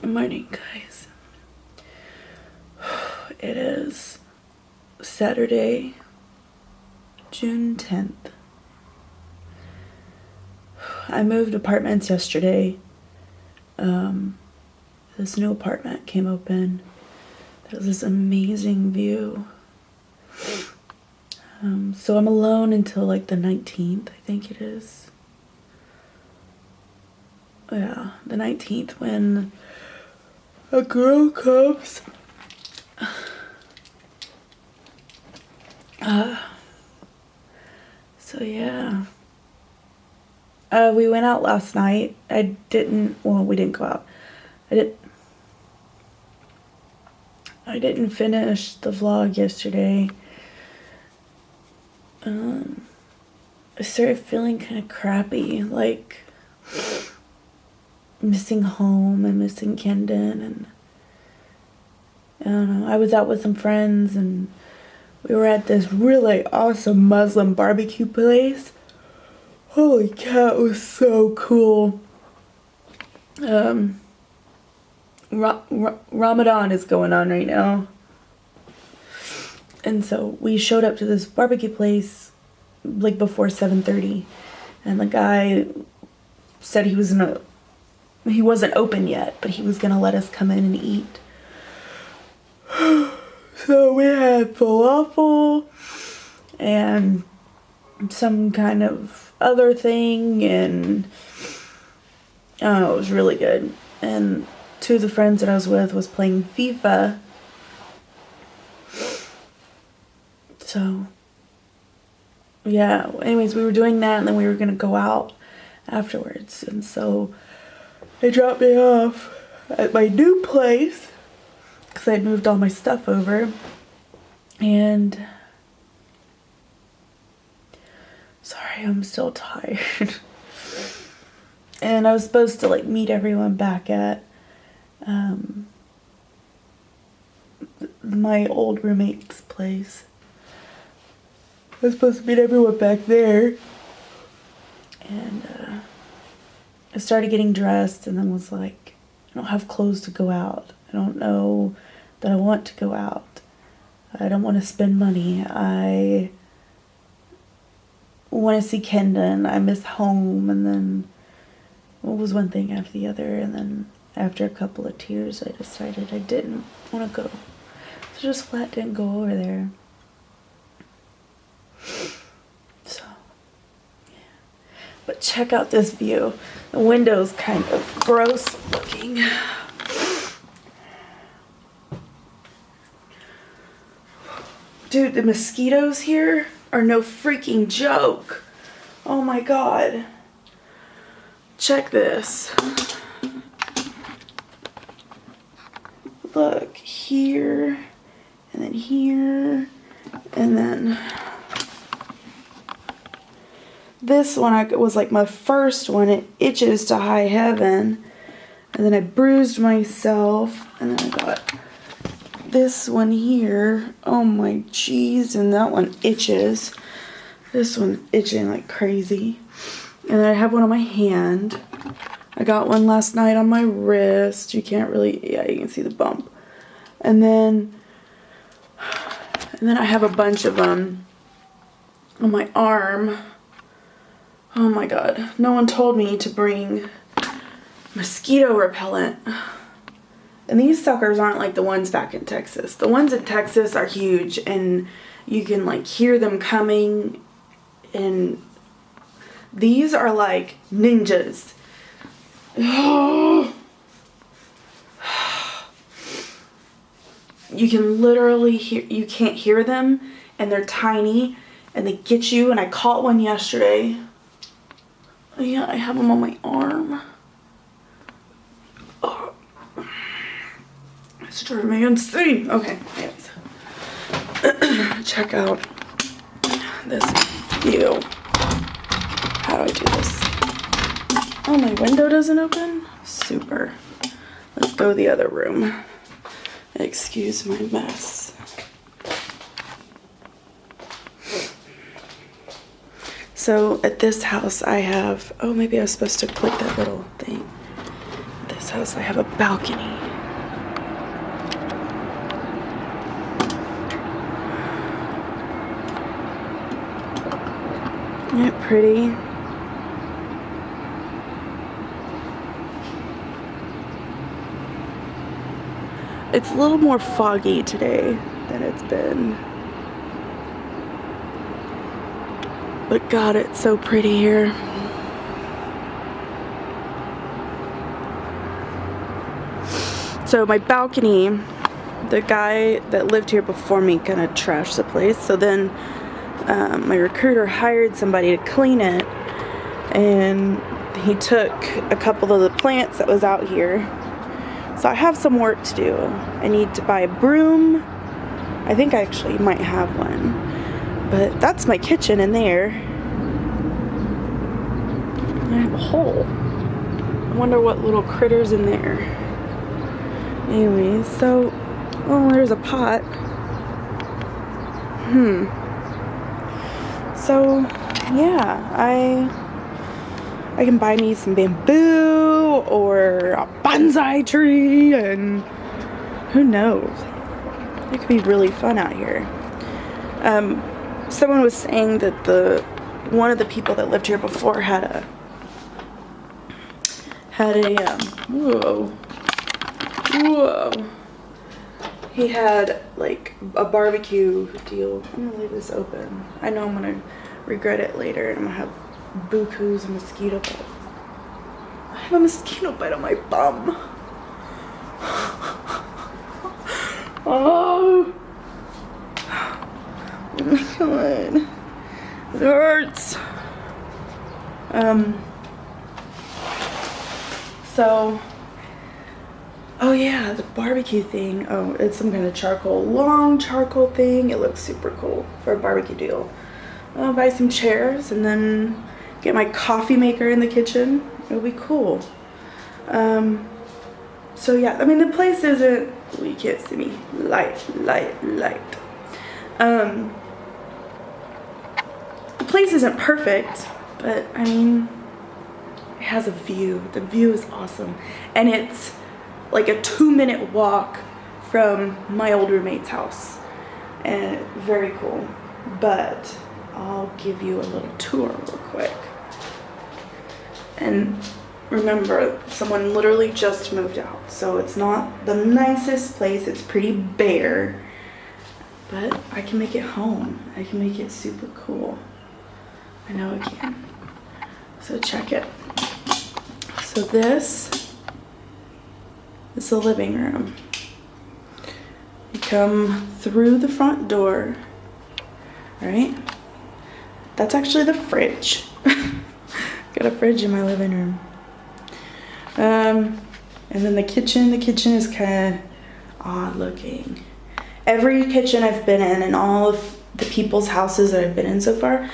Good morning, guys. It is Saturday, June 10th. I moved apartments yesterday. This new apartment came open. There's this amazing view. So I'm alone until like the 19th, I think it is. Yeah, the 19th, when a girl comes. So yeah. We went out last night. We didn't go out. I didn't finish the vlog yesterday. I started feeling kind of crappy, like missing home and missing Kendon, and I don't know. I was out with some friends and we were at this really awesome Muslim barbecue place. Holy cow, it was so cool. Ramadan is going on right now. And so we showed up to this barbecue place like before 7:30, and the guy said he wasn't open yet, but he was gonna let us come in and eat. So we had falafel and some kind of other thing, and I don't know, it was really good. And two of the friends that I was with was playing FIFA. So yeah, anyways, we were doing that, and then we were gonna go out afterwards. And so they dropped me off at my new place because I'd moved all my stuff over. And sorry, I'm still tired. And I was supposed to like meet everyone back at my old roommate's place. I was supposed to meet everyone back there. And I started getting dressed and then was like, I don't have clothes to go out. I don't know that I want to go out. I don't want to spend money. I want to see Kendon. I miss home. And then what was one thing after the other, and then after a couple of tears I decided I didn't want to go. So just flat didn't go over there. So yeah. But check out this view. The window's kind of gross looking. Dude, the mosquitoes here are no freaking joke. Oh my god. Check this. Look, here, and then here, and then this one was like my first one. It itches to high heaven. And then I bruised myself, and then I got this one here. Oh my jeez, and that one itches. This one's itching like crazy. And then I have one on my hand. I got one last night on my wrist. You can't really, yeah, you can see the bump. And then I have a bunch of them on my arm. Oh my god. No one told me to bring mosquito repellent. And these suckers aren't like the ones back in Texas. The ones in Texas are huge, and you can like hear them coming, and these are like ninjas. You can literally hear, you can't hear them, and they're tiny, and they get you. And I caught one yesterday. Yeah, I have them on my arm. Oh. It's driving me insane. Okay, anyways. Check out this view. How do I do this? Oh, my window doesn't open? Super. Let's go to the other room. Excuse my mess. So at this house I have, oh, maybe I was supposed to click that little thing. This this house, I have a balcony. Isn't it pretty? It's a little more foggy today than it's been. But God, it's so pretty here. So my balcony, the guy that lived here before me kind of trashed the place. So then my recruiter hired somebody to clean it, and he took a couple of the plants that was out here. So I have some work to do. I need to buy a broom. I think I actually might have one. But that's my kitchen in there. I have a hole. I wonder what little critter's in there. Anyways, so, oh, there's a pot. So, yeah, I can buy me some bamboo or a bonsai tree, and who knows? It could be really fun out here. Someone was saying that one of the people that lived here before had a whoa. He had like a barbecue deal. I'm gonna leave this open. I know I'm gonna regret it later, and I'm gonna have bukus of mosquito bites. I have a mosquito bite on my bum. Oh my God, it hurts. So, oh yeah, the barbecue thing. Oh, it's some kind of long charcoal thing. It looks super cool for a barbecue deal. I'll buy some chairs and then get my coffee maker in the kitchen. It'll be cool. So yeah, I mean the place isn't, well, you can't see me, light. The place isn't perfect, but I mean, it has a view. The view is awesome. And it's like a 2-minute walk from my old roommate's house. And very cool. But I'll give you a little tour real quick. And remember, someone literally just moved out. So it's not the nicest place. It's pretty bare. But I can make it home. I can make it super cool. I know I can. So check it. So this is the living room. You come through the front door, right? That's actually the fridge. Got a fridge in my living room. And then the kitchen is kind of odd looking. Every kitchen I've been in and all of the people's houses that I've been in so far,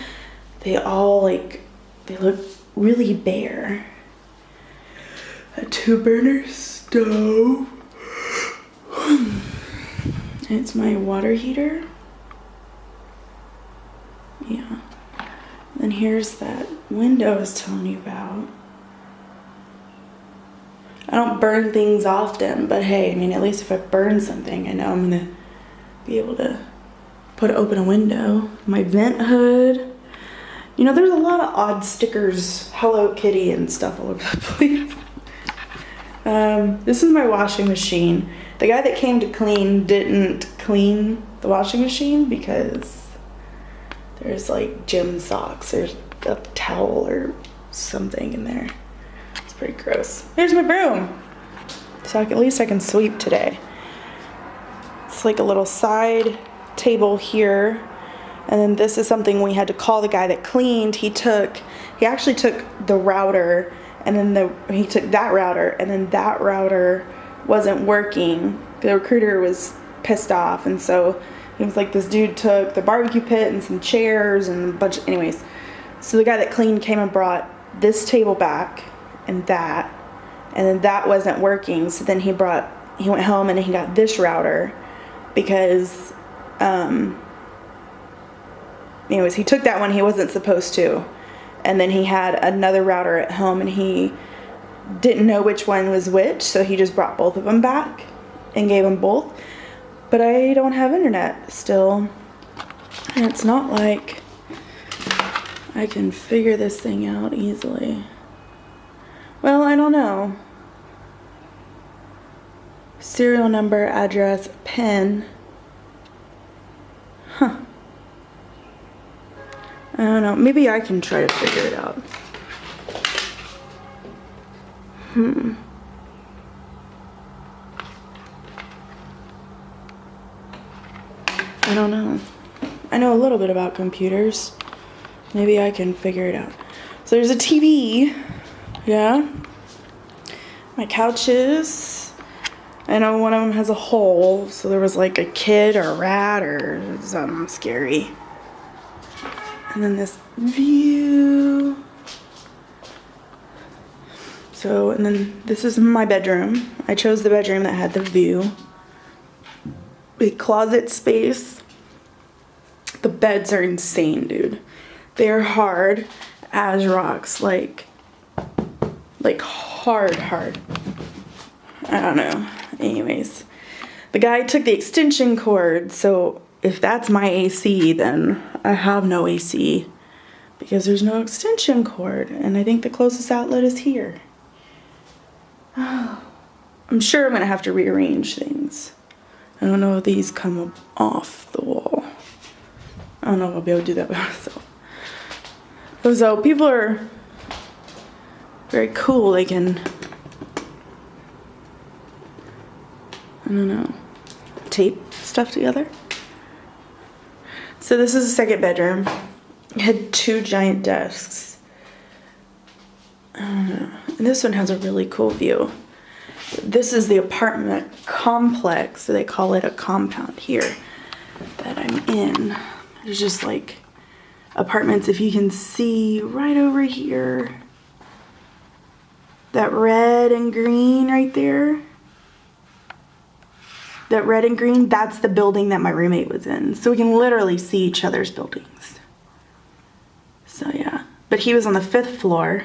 they all they look really bare. A 2-burner stove. It's my water heater. Yeah. Then here's that window I was telling you about. I don't burn things often, but hey, I mean, at least if I burn something, I know I'm gonna be able to open a window. My vent hood. You know, there's a lot of odd stickers, Hello Kitty and stuff all over the place. This is my washing machine. The guy that came to clean didn't clean the washing machine because there's like gym socks or a towel or something in there. It's pretty gross. Here's my broom. So at least I can sweep today. It's like a little side table here. And then this is something we had to call the guy that cleaned. He actually took the router, and then he took that router, and then that router wasn't working. The recruiter was pissed off, and so it was like this dude took the barbecue pit and some chairs and a bunch of, anyways. So the guy that cleaned came and brought this table back and then that wasn't working. So then he went home and he got this router because, anyways, he took that one he wasn't supposed to. And then he had another router at home, and he didn't know which one was which, so he just brought both of them back and gave them both. But I don't have internet still, and it's not like I can figure this thing out easily. Well, I don't know. Serial number, address, PIN. Huh. I don't know. Maybe I can try to figure it out. I don't know. I know a little bit about computers. Maybe I can figure it out. So there's a TV. Yeah. My couches. I know one of them has a hole, so there was like a kid or a rat or something scary. And then this view. So, and then this is my bedroom. I chose the bedroom that had the view. Big closet space. The beds are insane, dude. They're hard as rocks, like hard. I don't know. Anyways, the guy took the extension cord, so if that's my AC, then I have no AC because there's no extension cord, and I think the closest outlet is here. I'm sure I'm gonna have to rearrange things. I don't know if these come off the wall. I don't know if I'll be able to do that by myself. So people are very cool. They can, I don't know, tape stuff together. So this is the second bedroom. It had 2 giant desks. I don't know. And this one has a really cool view. This is the apartment complex, so they call it a compound here that I'm in. There's just like apartments, if you can see right over here, that red and green right there. That red and green, that's the building that my roommate was in. So we can literally see each other's buildings. So yeah, but he was on the 5th floor.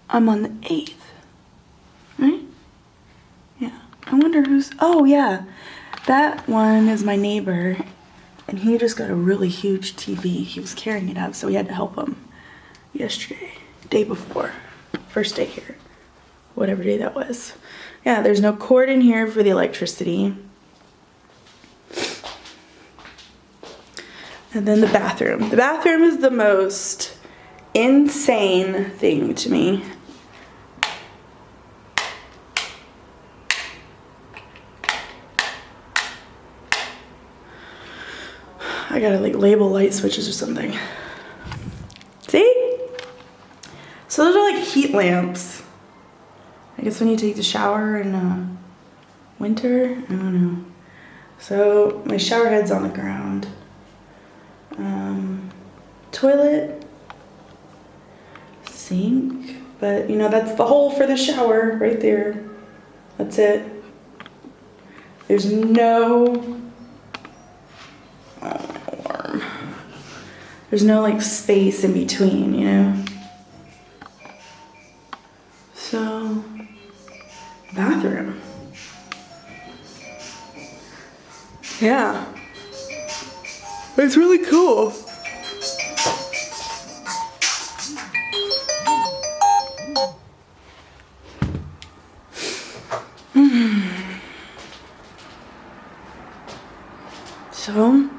I'm on the 8th, right? Yeah, I wonder who's, oh yeah, that one is my neighbor, and he just got a really huge TV. He was carrying it up, so we had to help him yesterday, day before, first day here, whatever day that was. Yeah, there's no cord in here for the electricity. And then the bathroom. The bathroom is the most insane thing to me. I gotta like label light switches or something. See? So those are like heat lamps. I guess when you take the shower in winter, I don't know. So my shower head's on the ground. Toilet, sink, but you know, that's the hole for the shower right there. That's it. There's no, alarm. There's no like space in between, you know? So, bathroom. Yeah. It's really cool. So,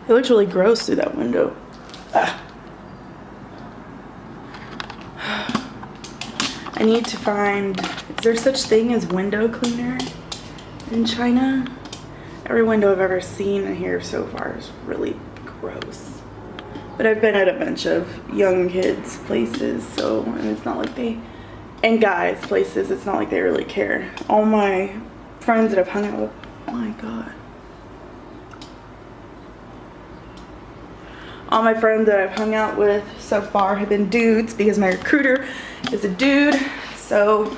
it looks really gross through that window. Ah. I need to find, is there such thing as window cleaner in China? Every window I've ever seen here so far is really gross. But I've been at a bunch of young kids places, so and it's not like they, and guys places, it's not like they really care. All my friends that I've hung out with, oh my god. All my friends that I've hung out with so far have been dudes because my recruiter is a dude. So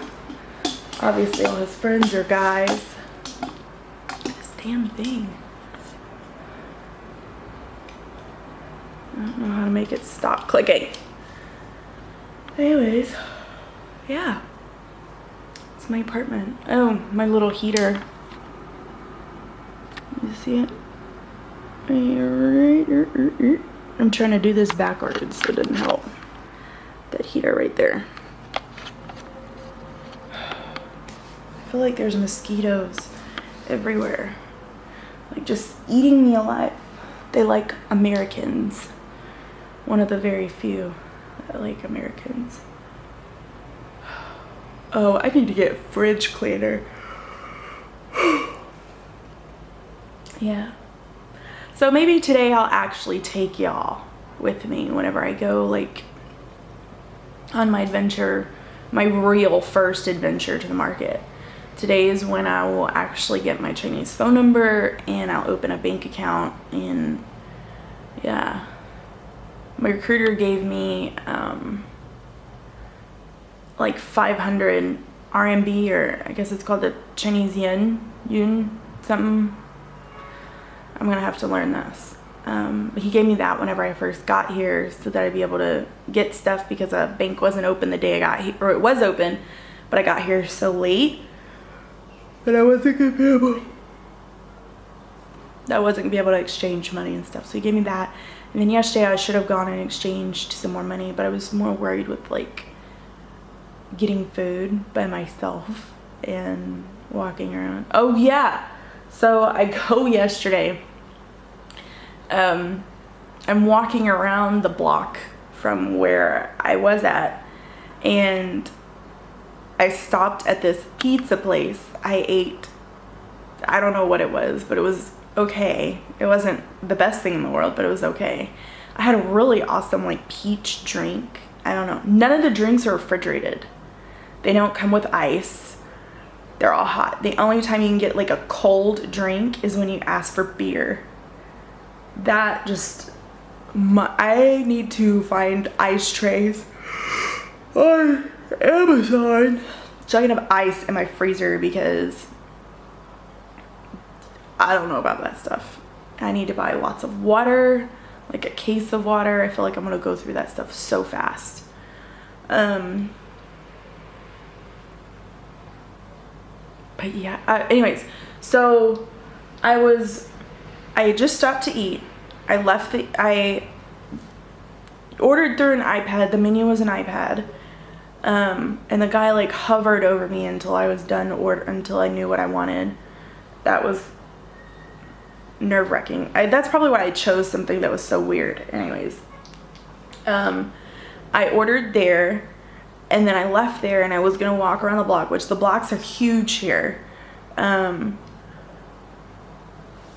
obviously all his friends are guys. This damn thing. don't know how to make it stop clicking. Anyways, yeah. It's my apartment. Oh, my little heater. You see it? I'm trying to do this backwards, so it didn't help. That heater right there. I feel like there's mosquitoes everywhere. Like just eating me alive. They like Americans. One of the very few that like Americans. Oh, I need to get fridge cleaner. Yeah. So maybe today I'll actually take y'all with me whenever I go like on my adventure, my real first adventure to the market. Today is when I will actually get my Chinese phone number and I'll open a bank account, and yeah. My recruiter gave me like 500 RMB, or I guess it's called the Chinese yun something. I'm gonna have to learn this. But he gave me that whenever I first got here so that I'd be able to get stuff, because a bank wasn't open the day I got here, or it was open, but I got here so late that I wasn't gonna be able to exchange money and stuff. So he gave me that. And then yesterday I should have gone and exchanged some more money, but I was more worried with like getting food by myself and walking around. Oh yeah. So I go yesterday. I'm walking around the block from where I was at, and I stopped at this pizza place. I ate, I don't know what it was, but it was okay. It wasn't the best thing in the world, but it was okay. I had a really awesome like peach drink. I don't know. None of the drinks are refrigerated. They don't come with ice. They're all hot. The only time you can get like a cold drink is when you ask for beer. That just, I need to find ice trays on Amazon so I can have ice in my freezer, because I don't know about that stuff. I need to buy lots of water, like a case of water. I feel like I'm gonna go through that stuff so fast. But yeah, anyways, so I just stopped to eat. I ordered through an iPad. The menu was an iPad. And the guy like hovered over me until I was done until I knew what I wanted. That was nerve-wracking. That's probably why I chose something that was so weird. Anyways, I ordered there, and then I left there, and I was gonna walk around the block, which the blocks are huge here.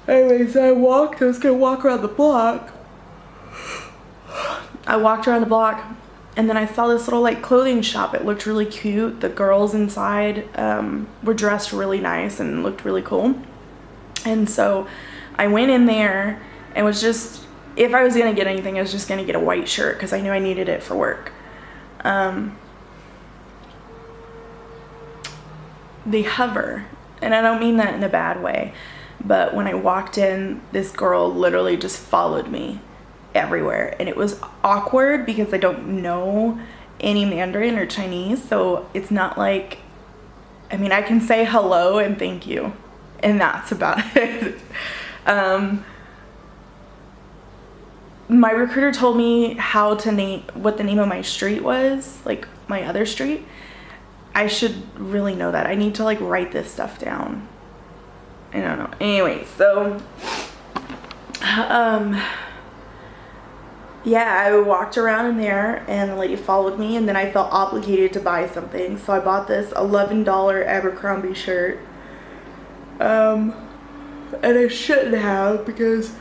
Anyways, I was gonna walk around the block. I walked around the block, and then I saw this little like clothing shop. It looked really cute. The girls inside were dressed really nice and looked really cool. And so I went in there and was just, if I was gonna get anything, I was just gonna get a white shirt because I knew I needed it for work. They hover, and I don't mean that in a bad way, but when I walked in, this girl literally just followed me everywhere, and it was awkward because I don't know any Mandarin or Chinese, so it's not like, I mean, I can say hello and thank you, and that's about it. My recruiter told me how to name, what the name of my street was, like my other street. I should really know that. I need to like write this stuff down. I don't know. Anyway, so yeah, I walked around in there and the lady followed me, and then I felt obligated to buy something. So I bought this $11 Abercrombie shirt. And I shouldn't have, because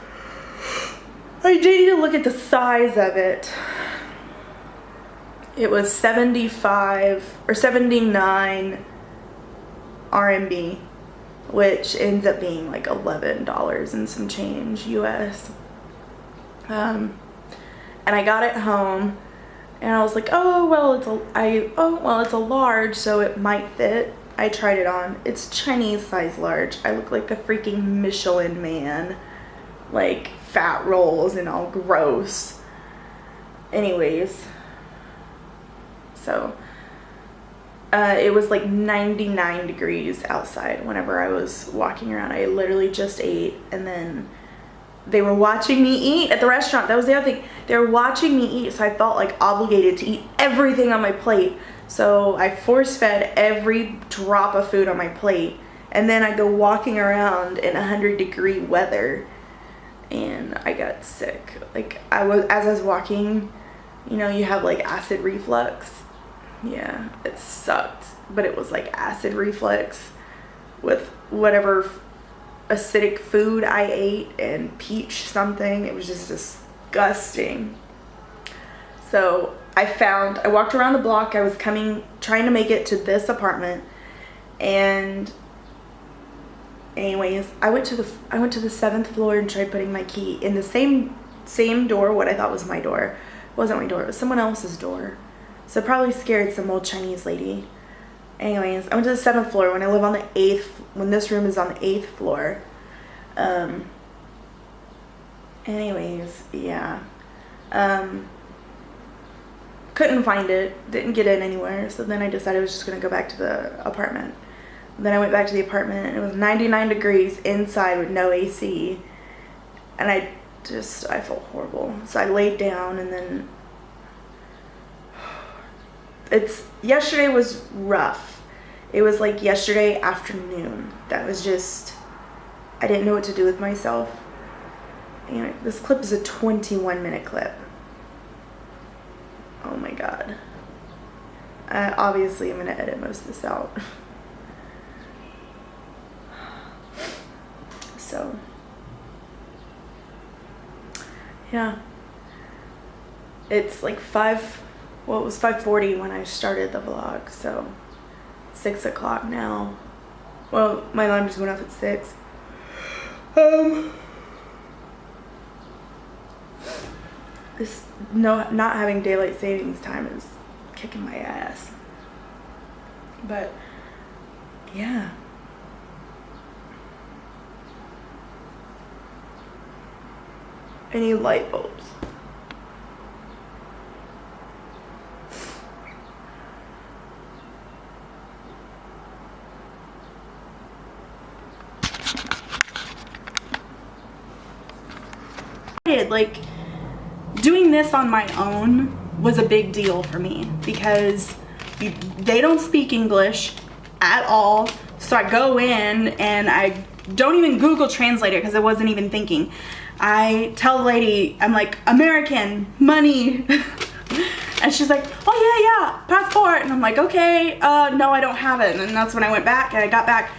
I did need to look at the size of it. It was 75 or 79 RMB, which ends up being like $11 and some change US. And I got it home, and I was like, oh well, it's a large, so it might fit. I tried it on. It's Chinese size large. I look like the freaking Michelin man, like fat rolls and all gross. anyways, so it was like 99 degrees outside whenever I was walking around. I literally just ate, and then they were watching me eat at the restaurant. That was the other thing. They were watching me eat, so I felt like obligated to eat everything on my plate. So I force-fed every drop of food on my plate, and then I go walking around in 100-degree weather, and I got sick. Like, as I was walking, you know, you have like acid reflux. Yeah, it sucked, but it was like acid reflux with whatever acidic food I ate and peach something. It was just disgusting. So I walked around the block. I was trying to make it to this apartment, and anyways, I went to the 7th floor and tried putting my key in the same door, what I thought was my door. It wasn't my door, it was someone else's door. So probably scared some old Chinese lady. Anyways, I went to the 7th floor when I live on the 8th, when this room is on the 8th floor. Anyways, yeah. Couldn't find it, didn't get in anywhere, so then I decided I was just gonna go back to the apartment. Then I went back to the apartment, and it was 99 degrees inside with no AC, and I felt horrible. So I laid down, and then yesterday was rough. It was like yesterday afternoon. That was just, I didn't know what to do with myself. Anyway, this clip is a 21-minute clip. Oh my god. Obviously, I'm gonna edit most of this out. So, yeah. It's like it was 5:40 when I started the vlog, so 6 o'clock now. Well, my alarm just went off at 6. Not having daylight savings time is kicking my ass. But yeah. I need light bulbs. Like, doing this on my own was a big deal for me because they don't speak English at all. So I go in and I don't even Google Translate it because I wasn't even thinking. I tell the lady, I'm like, American, money. And she's like, oh yeah, passport. And I'm like, okay, no, I don't have it. And that's when I went back, and I got back.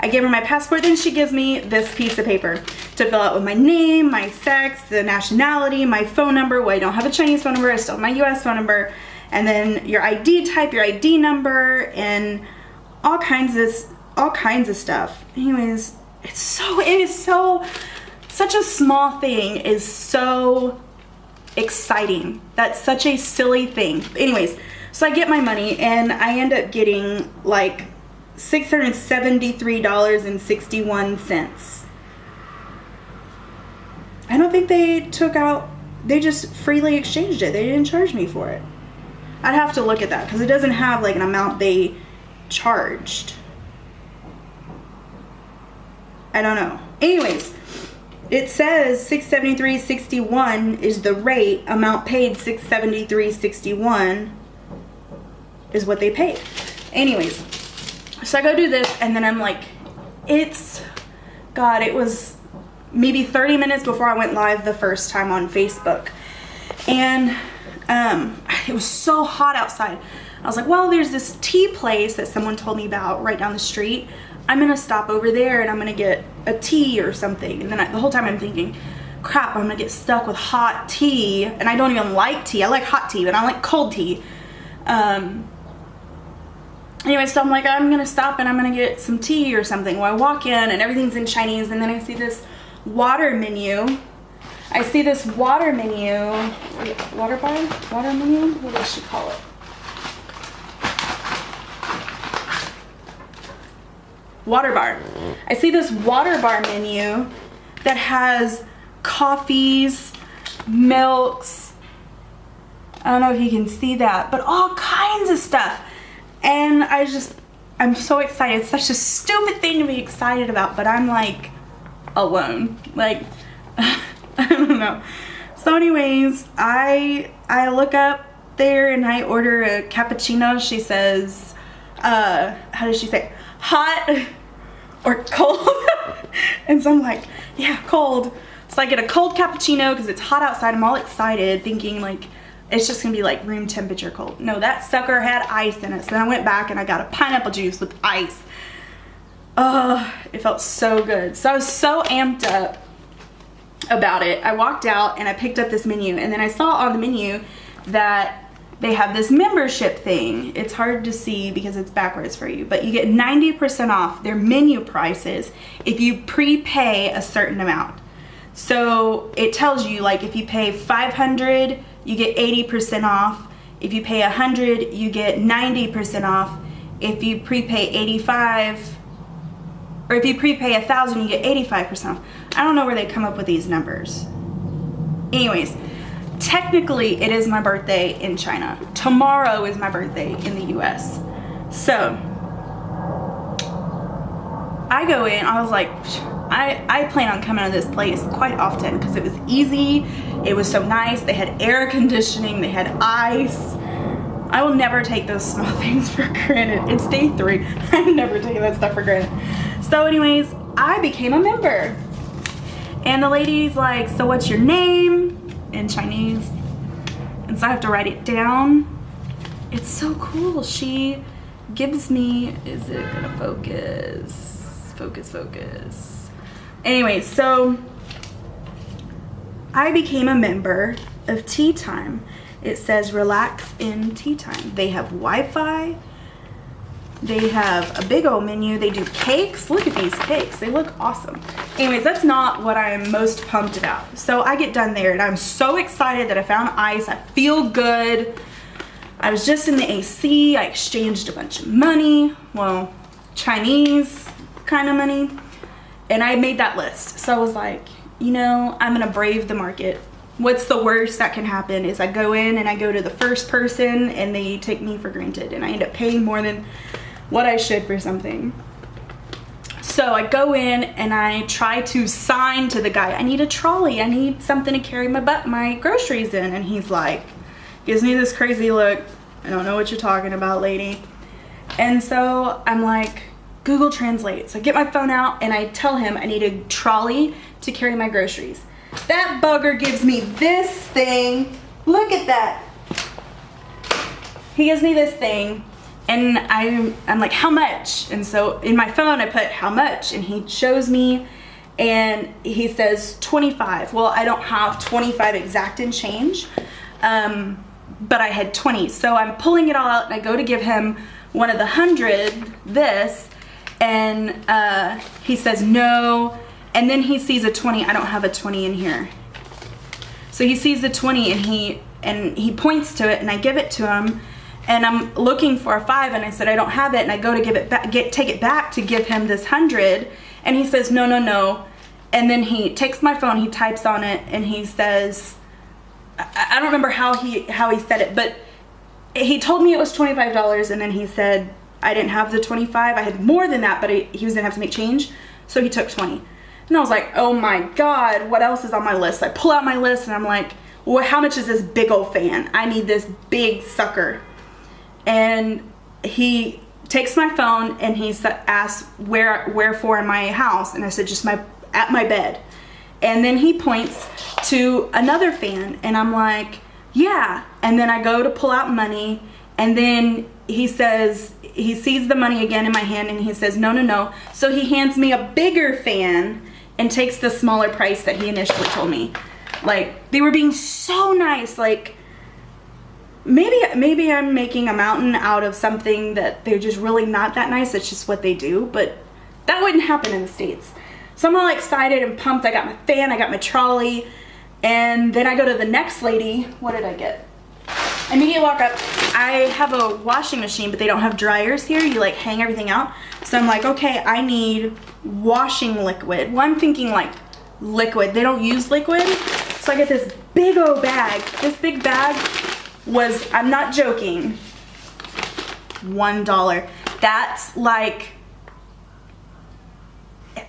I gave her my passport, then she gives me this piece of paper to fill out with my name, my sex, the nationality, my phone number. Well, I don't have a Chinese phone number, I still have my US phone number, and then your ID type, your ID number, and all kinds of stuff. Anyways, such a small thing is so exciting. That's such a silly thing. Anyways, so I get my money, and I end up getting like $673.61. I don't think they just freely exchanged it. They didn't charge me for it. I'd have to look at that because it doesn't have like an amount they charged. I don't know. Anyways, it says $673.61 is the rate. Amount paid $673.61 is what they paid. Anyways, so I go do this, and then I'm like, it was maybe 30 minutes before I went live the first time on Facebook. And it was so hot outside. I was like, well, there's this tea place that someone told me about right down the street. I'm gonna stop over there and I'm gonna get a tea or something. And then the whole time I'm thinking, crap, I'm gonna get stuck with hot tea. And I don't even like tea. I like hot tea, but I like cold tea. Anyway, so I'm like, I'm gonna stop and I'm gonna get some tea or something. Well, I walk in and everything's in Chinese, and then I see this water menu. Water bar? Water menu? What does she call it? Water bar. I see this water bar menu that has coffees, milks, I don't know if you can see that, but all kinds of stuff. And I'm so excited. It's such a stupid thing to be excited about, but I'm like alone. Like, I don't know. So anyways, I look up there and I order a cappuccino. She says, how does she say? Hot or cold? And so I'm like, yeah, cold. So I get a cold cappuccino because it's hot outside. I'm all excited thinking like it's just gonna be like room temperature cold. No, that sucker had ice in it. So then I went back and I got a pineapple juice with ice. It felt so good. So I was so amped up about it. I walked out and I picked up this menu, and then I saw on the menu that they have this membership thing. It's hard to see because it's backwards for you, but you get 90% off their menu prices if you prepay a certain amount. So it tells you like if you pay $500, you get 80% off. If you pay $100, you get 90% off. If you prepay 85, or if you prepay 1,000, you get 85% off. I don't know where they come up with these numbers. Anyways, technically it is my birthday in China. Tomorrow is my birthday in the US. So I go in, I was like, I plan on coming to this place quite often because it was easy, it was so nice, they had air conditioning, they had ice. I will never take those small things for granted. It's day 3. I'm never taking that stuff for granted. So anyways, I became a member. And the lady's like, so what's your name? In Chinese. And so I have to write it down. It's so cool. She gives me, is it gonna focus? Focus. Anyway, so I became a member of Tea Time. It says relax in Tea Time. They have Wi-Fi. They have a big old menu. They do cakes. Look at these cakes. They look awesome. Anyways, that's not what I'm most pumped about. So I get done there and I'm so excited that I found ice. I feel good. I was just in the AC. I exchanged a bunch of money. Well, Chinese kind of money. And I made that list. So I was like, you know, I'm gonna brave the market. What's the worst that can happen is I go in and I go to the first person and they take me for granted and I end up paying more than what I should for something. So I go in and I try to sign to the guy, I need a trolley, I need something to carry my groceries in. And he's like, gives me this crazy look, I don't know what you're talking about, lady. And so I'm like, Google Translate. So I get my phone out and I tell him I need a trolley to carry my groceries. That bugger gives me this thing. Look at that. He gives me this thing and I'm like, how much? And so in my phone I put how much and he shows me and he says 25. Well, I don't have 25 exact in change, but I had 20. So I'm pulling it all out and I go to give him one of the 100, this, and he says no. And then he sees a 20. I don't have a 20 in here. So he sees the 20 and he points to it and I give it to him and I'm looking for a 5 and I said I don't have it and I go to give it back, take it back to give him this 100 and he says no, no, no. And then he takes my phone, he types on it and he says, I don't remember how he said it, but he told me it was $25 and then he said I didn't have the 25. I had more than that, but he was gonna have to make change. So he took 20. And I was like, oh my God, what else is on my list? I pull out my list and I'm like, well, how much is this big old fan? I need this big sucker. And he takes my phone and he asks wherefore in my house. And I said, just at my bed. And then he points to another fan and I'm like, yeah. And then I go to pull out money and then he says, he sees the money again in my hand and he says, no, no, no. So he hands me a bigger fan and takes the smaller price that he initially told me. Like, they were being so nice. Like, maybe I'm making a mountain out of something that they're just really not that nice. It's just what they do, but that wouldn't happen in the States. So I'm all excited and pumped. I got my fan, I got my trolley, and then I go to the next lady. What did I get? I immediately walk up. I have a washing machine, but they don't have dryers here. You like hang everything out. So I'm like, okay, I need washing liquid. Well, I'm thinking like liquid. They don't use liquid. So I get this big old bag. This big bag was, I'm not joking, $1. That's like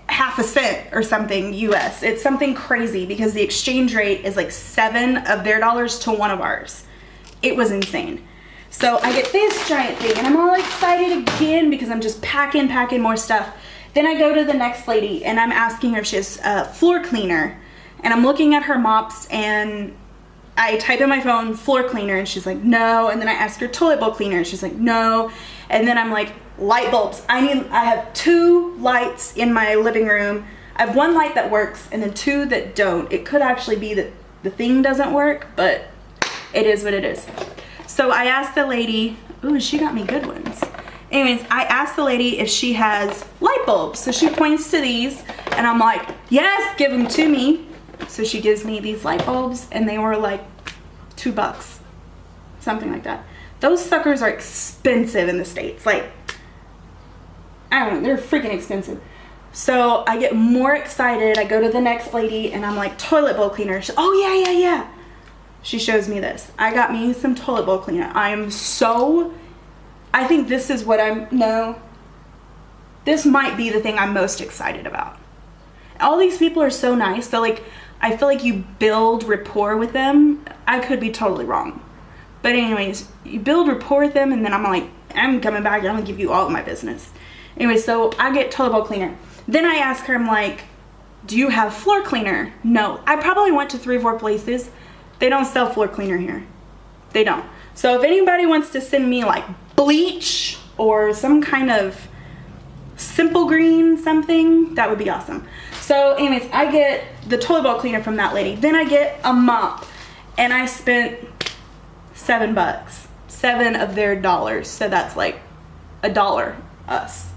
half a cent or something US. It's something crazy because the exchange rate is like 7 of their dollars to 1 of ours. It was insane. So I get this giant thing and I'm all excited again because I'm just packing more stuff. Then I go to the next lady and I'm asking her if she has a floor cleaner, and I'm looking at her mops and I type in my phone floor cleaner and she's like no, and then I ask her toilet bowl cleaner and she's like no, and then I'm like light bulbs. I have 2 lights in my living room. I have 1 light that works and then 2 that don't. It could actually be that the thing doesn't work, but it is what it is. So I asked the lady, ooh, she got me good ones. Anyways, I asked the lady if she has light bulbs. So she points to these and I'm like, yes, give them to me. So she gives me these light bulbs and they were like $2, something like that. Those suckers are expensive in the States. Like, I don't know, they're freaking expensive. So I get more excited. I go to the next lady and I'm like, toilet bowl cleaner. She's, oh yeah. She shows me this. I got me some toilet bowl cleaner. I think this is what this might be the thing I'm most excited about. All these people are so nice. They're like, I feel like you build rapport with them. I could be totally wrong. But anyways, you build rapport with them and then I'm like, I'm coming back and I'm gonna give you all of my business. Anyway, so I get toilet bowl cleaner. Then I ask her, I'm like, do you have floor cleaner? No. I probably went to 3 or 4 places. They don't sell floor cleaner here. They don't. So if anybody wants to send me like bleach or some kind of simple green something, that would be awesome. So anyways, I get the toilet bowl cleaner from that lady. Then I get a mop and I spent $7. 7 of their dollars. So that's like $1 us.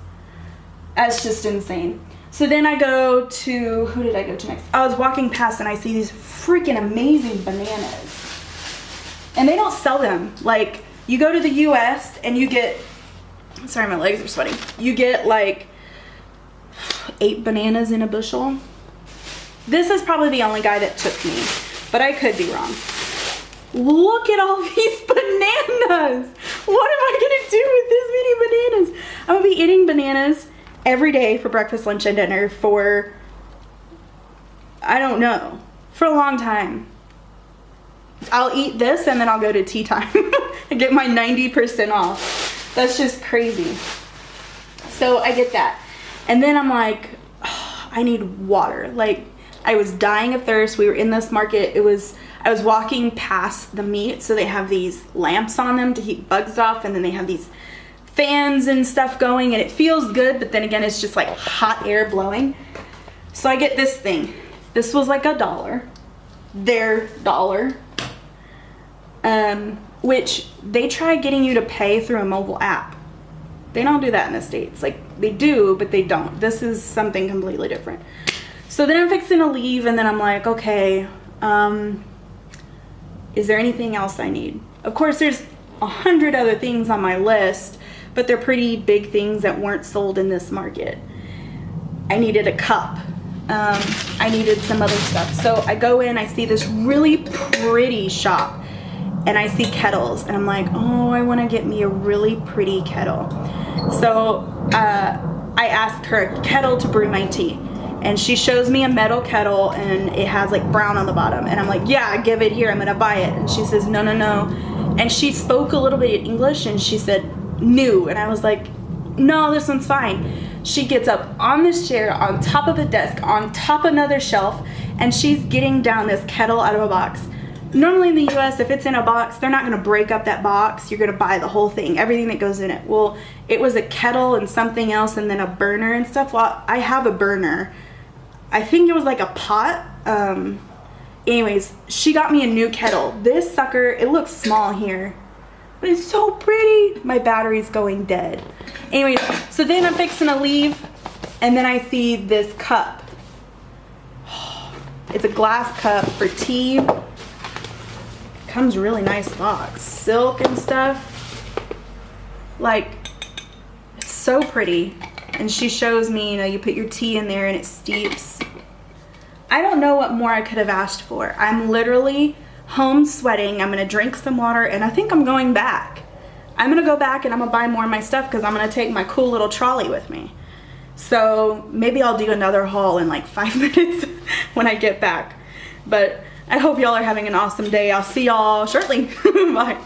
That's just insane. So then I go to, who did I go to next? I was walking past and I see these freaking amazing bananas. And they don't sell them. Like, you go to the US and you get, sorry, my legs are sweating. You get like 8 bananas in a bushel. This is probably the only guy that took me, but I could be wrong. Look at all these bananas. What am I gonna do with this many bananas? I'm gonna be eating bananas every day for breakfast, lunch, and dinner for, I don't know, for a long time. I'll eat this and then I'll go to tea time and get my 90% off. That's just crazy. So I get that. And then I'm like, oh, I need water. Like, I was dying of thirst. We were in this market. I was walking past the meat, so they have these lamps on them to keep bugs off, and then they have these fans and stuff going, and it feels good, but then again, it's just like hot air blowing. So I get this thing. This was like $1. Their dollar. Which they try getting you to pay through a mobile app. They don't do that in the States. Like, they do, but they don't. This is something completely different. So then I'm fixing to leave, and then I'm like, okay, is there anything else I need? Of course, there's 100 other things on my list, but they're pretty big things that weren't sold in this market. I needed a cup. I needed some other stuff. So I go in, I see this really pretty shop, and I see kettles, and I'm like, oh, I want to get me a really pretty kettle. So I asked her a kettle to brew my tea, and she shows me a metal kettle, and it has like brown on the bottom, and I'm like, yeah, give it here, I'm gonna buy it. And she says, no. And she spoke a little bit in English, and she said, new. And I was like, no, this one's fine. She gets up on this chair, on top of a desk, on top of another shelf, and she's getting down this kettle out of a box. Normally in the US, if it's in a box, they're not gonna break up that box. You're gonna buy the whole thing, everything that goes in it. Well, it was a kettle and something else, and then a burner and stuff. Well, I have a burner. I think it was like a pot. Anyways, she got me a new kettle. This sucker, it looks small here, but it's so pretty. My battery's going dead. Anyways, so then I'm fixing to leave, and then I see this cup. It's a glass cup for tea. Comes really nice box, silk and stuff. Like, it's so pretty. And she shows me, you know, you put your tea in there and it steeps. I don't know what more I could have asked for. I'm literally home sweating. I'm gonna drink some water, and I think I'm going back. I'm gonna go back and I'm gonna buy more of my stuff because I'm gonna take my cool little trolley with me. So maybe I'll do another haul in like 5 minutes when I get back. But I hope y'all are having an awesome day. I'll see y'all shortly. Bye.